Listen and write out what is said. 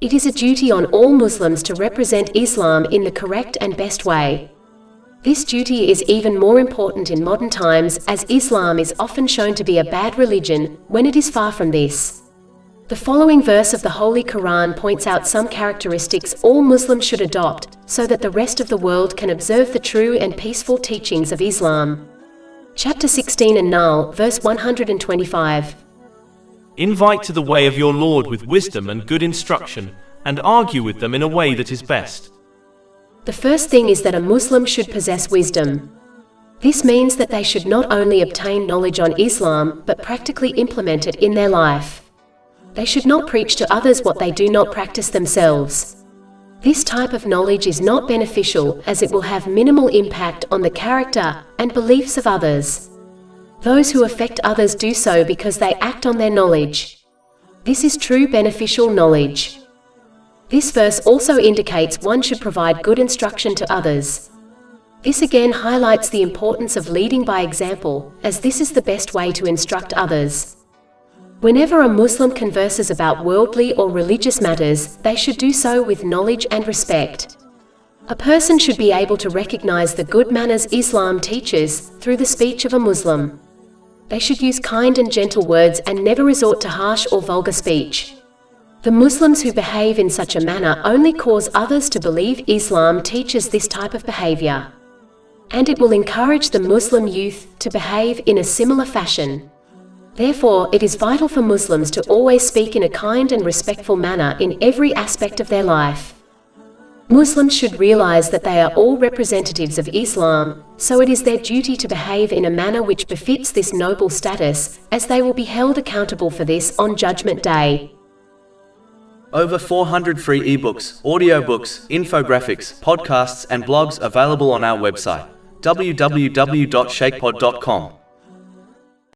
It is a duty on all Muslims to represent Islam in the correct and best way. This duty is even more important in modern times, as Islam is often shown to be a bad religion, when it is far from this. The following verse of the Holy Quran points out some characteristics all Muslims should adopt, so that the rest of the world can observe the true and peaceful teachings of Islam. Chapter 16 An-Nahl, verse 125. Invite to the way of your Lord with wisdom and good instruction, and argue with them in a way that is best. The first thing is that a Muslim should possess wisdom. This means that they should not only obtain knowledge on Islam, but practically implement it in their life. They should not preach to others what they do not practice themselves. This type of knowledge is not beneficial, as it will have minimal impact on the character and beliefs of others. Those who affect others do so because they act on their knowledge. This is true beneficial knowledge. This verse also indicates one should provide good instruction to others. This again highlights the importance of leading by example, as this is the best way to instruct others. Whenever a Muslim converses about worldly or religious matters, they should do so with knowledge and respect. A person should be able to recognize the good manners Islam teaches through the speech of a Muslim. They should use kind and gentle words and never resort to harsh or vulgar speech. The Muslims who behave in such a manner only cause others to believe Islam teaches this type of behavior. And it will encourage the Muslim youth to behave in a similar fashion. Therefore, it is vital for Muslims to always speak in a kind and respectful manner in every aspect of their life. Muslims should realize that they are all representatives of Islam, so it is their duty to behave in a manner which befits this noble status, as they will be held accountable for this on Judgment Day. Over 400 free ebooks, audiobooks, infographics, podcasts and blogs available on our website, www.shaykhpod.com.